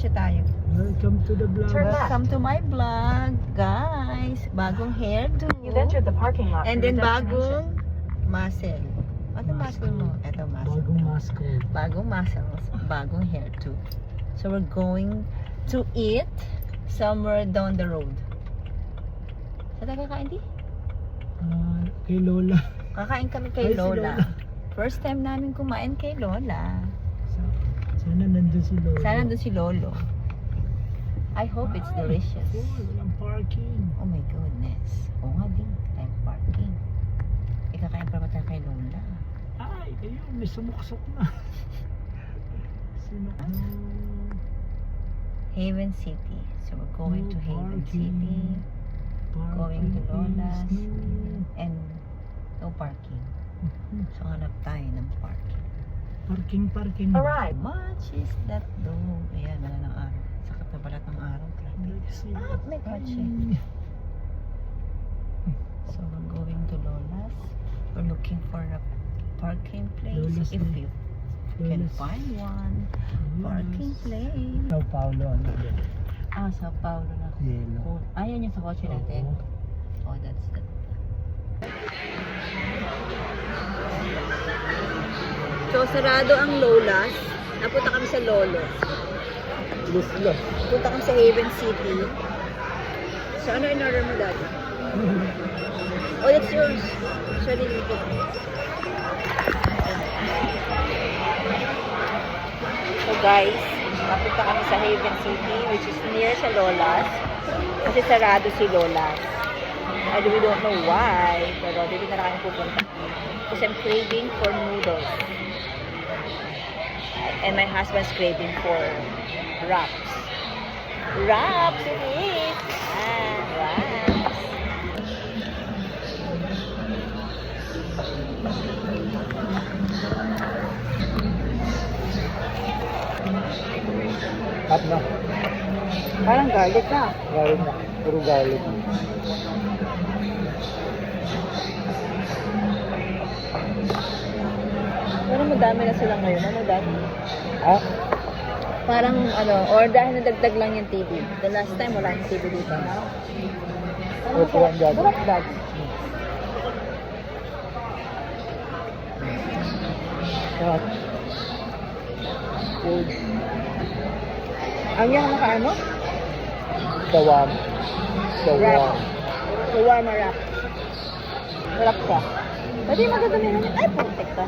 kotse tayo. Welcome to the vlog. Welcome to my vlog, guys. Bagong hairdo. You've entered the parking lot. And for your then destination. bagong muscle. Ano muscle mo? Ito muscle. Bagong masko. Bagong muscles. Bagong hairdo. So we're going to eat somewhere down the road. Saan tayo kakain, di? Kay Lola. Kakain kami kay Ay, si Lola. Lola. First time namin kumain kay Lola. Sana nandun si Lola. Sana doon si Lolo. I hope it's delicious. Cool, walang parking. Oh my goodness. Oo nga din. Time parking. Ikakain pa ba tayo kay Lola? Ay, ayun, may sumuksok na. Sino? Haven City. So we're going to Haven City. Going to Lola's. And no parking. So hanap tayo ng parking. Parking. Alright. Much is that though? Ayan, wala ng araw. Sa katabalat ng araw. Let's see. May kotse. So we're going to Lola's. We're looking for a parking place. Lola's If na. you can Lola's. find one. Parking place. Sao Paulo, ano yun? Sao Paulo na. Yellow. Ayan yung sa kotse natin. Oh, that's the... So, sarado ang Lola's. Napunta kami sa Lolo. Luslo. Punta kami sa Haven City. So, ano in-order mo dati? Oh, that's yours. Sorry, dito. So, guys, napunta kami sa Haven City, which is near sa Lola's. Kasi sarado si Lola's. And we don't know why, pero dito na lang kami pupunta. Kasi I'm craving for noodles. And my husband's craving for wraps. Wraps it is! Wraps! Hot na. Parang garlic na. Garlic na. Puro garlic. Parang madami na sila ngayon. Ano dati? Ha? Parang ano, or dahil nadagdag lang yung TV. The last time wala yung TV dito. No? Parang Ito lang dati. sarap dati. Hot. Food. Ang yung nakain mo? Sawam. Sawam. Shawarma wrap. Wrap siya. Pwede magdadami na yun. Ay, perfect ka.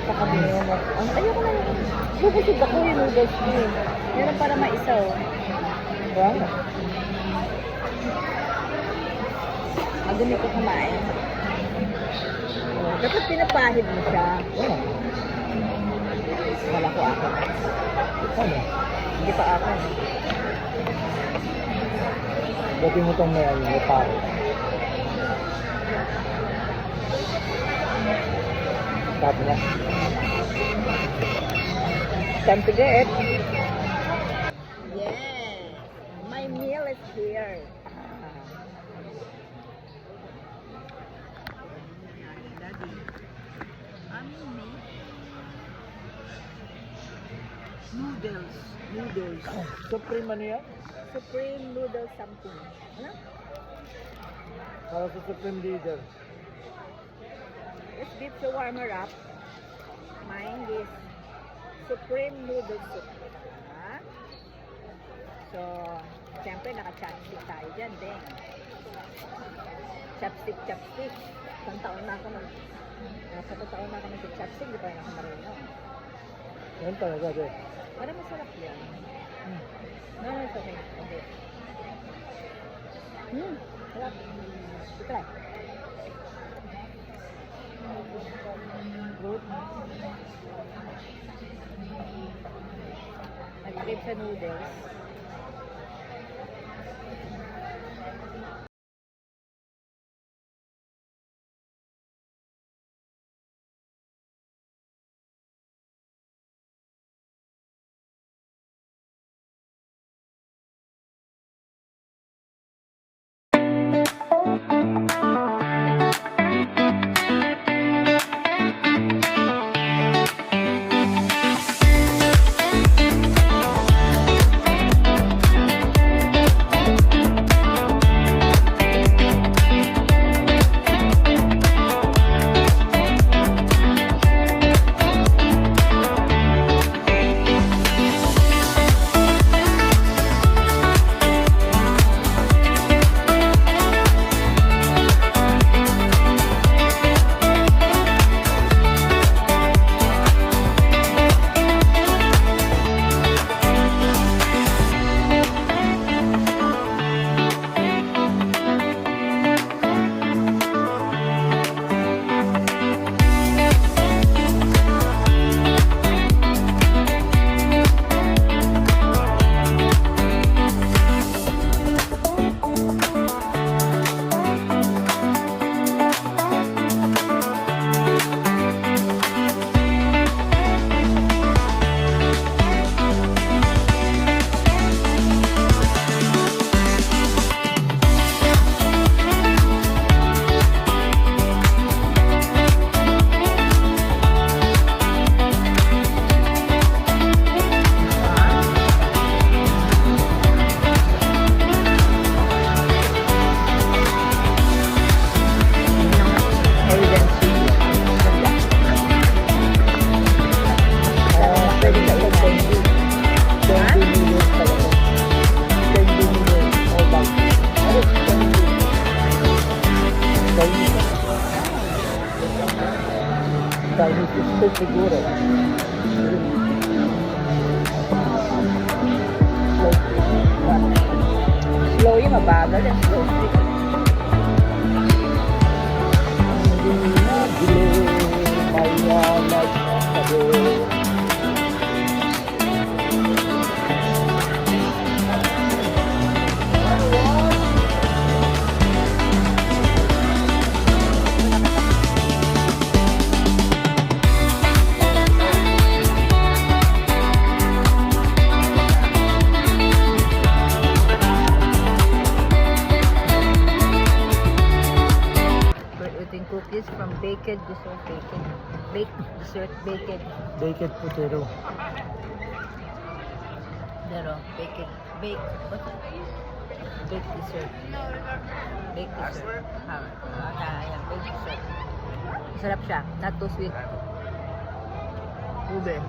Napakabili mo. Ayoko na yun. Bubusog ako yung noodles ko eh. Meron para maisaw. Wow. Madumi ko kumain. Oh, dapat pinapahid mo siya. Oh. Wala ko ako. Ano? Hindi pa ako. Dati mo itong may paro. Sabi na. Time to get. Yeah. My meal is here. Daddy. Noodles. Noodles. Supreme ano yan? Supreme noodles something. Ano? Para sa Supreme Leader. It's beef shawarma wrap. Mine is supreme noodle soup. Ha? So, siyempre naka-chopstick tayo dyan, din. Chopstick. Isang taon na ako nasa taon na ako nag-chopstick, di pa rin ako marunong. Yan talaga, de. Parang masarap yan. No, it's okay. Okay. Sarap. Try. Good. Nag-trip sa noodles. Chinese street siguro. Slow yung mabagal and slow street. We're eating cookies from Baked Dessert Baked. Baked Dessert Baked. Baked potato. Pero, baked. What's that? Baked dessert. Baked dessert. Ayan, baked dessert. Sarap siya. Not too sweet. Ube.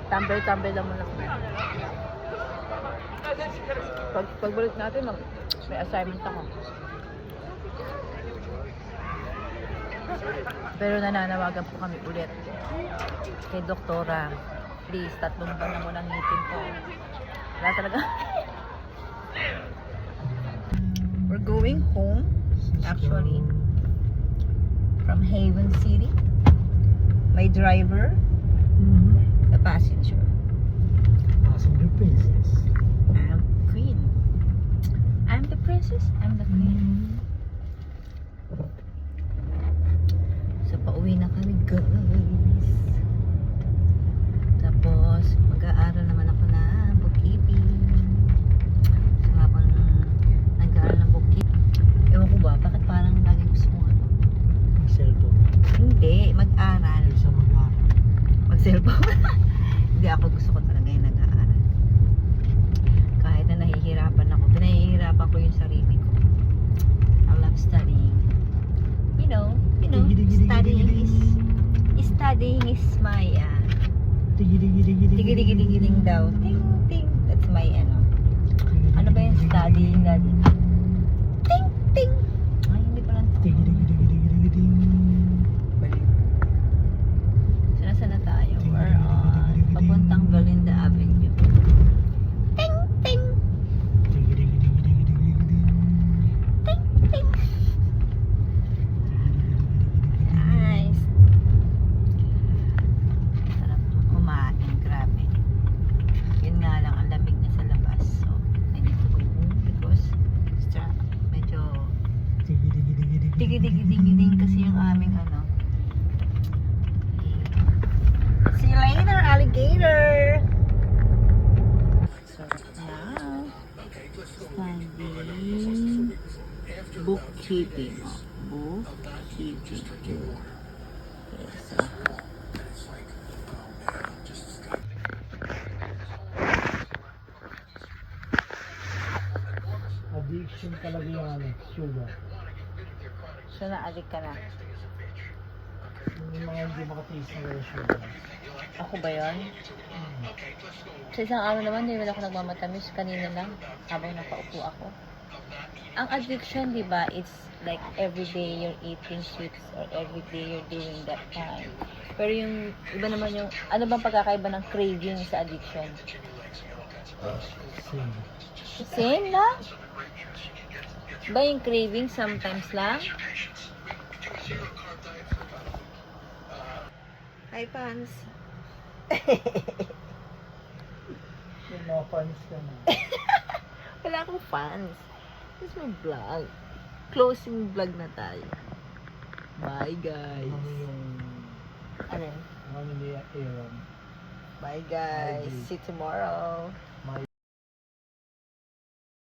Tambay-tambay lang muna. Pagbalik natin, may assignment ako. Pero nananawagan po kami ulit kay doktora. Please, 3 buwan na muna ang ngipin ko. Wala talaga. We're going home, actually, from Haven City. My driver, the passenger. Passenger princess. I'm queen. I'm the princess, I'm the queen. So, pauwi na kami, guys. Tapos, mag-aaral naman ako na bookkeeping. So, habang nag-aaral ng bookkeeping, ewan ko ba, bakit parang lagi gusto mo ano? Cellphone. Hindi, mag-aral. Isa mag-aaral. Mag-cellphone. Hindi, ako gusto ko talaga yung nag-aaral. Kahit na nahihirapan ako, pinahihirapan ko yung sarili ko. I love studying. You know, studying is my, Tigi-digi-digi-ding daw. Ting, ting. That's my, ano ba yung studying na? Ting, ting. Ay, hindi pa lang. Balik. So, nasa na tayo? We're on papuntang Valinda Avenue. Ting, ting. Ting, ting. Nice. Sarap ng kumain, grabe. Yun nga lang, ang lamig na sa labas. So, I need to go home because medyo tigi-digi-ding kasi yung aming See you later, alligator! So, now, studying bookkeeping. Bookkeeping. Okay, so, Addiction talaga yung sugar. so na-addict ka na. Yung mga hindi makatiis na wala sugar. Ako ba yun? Sa isang araw naman, hindi naman ako nagmamatamis. Kanina lang, habang nakaupo ako. Ang addiction, di ba, it's like everyday you're eating sweets or everyday you're doing that kind. Pero yung iba naman yung, ano bang pagkakaiba ng craving sa addiction? Same. Same lang? Ba yung craving sometimes lang? Hi, Pans. Yung mga fans ka na. Wala akong fans. This is my vlog. Closing vlog na tayo. Bye, guys. Ano yung... Ano? Ano ni Aaron. Bye, guys. Bye. See you tomorrow.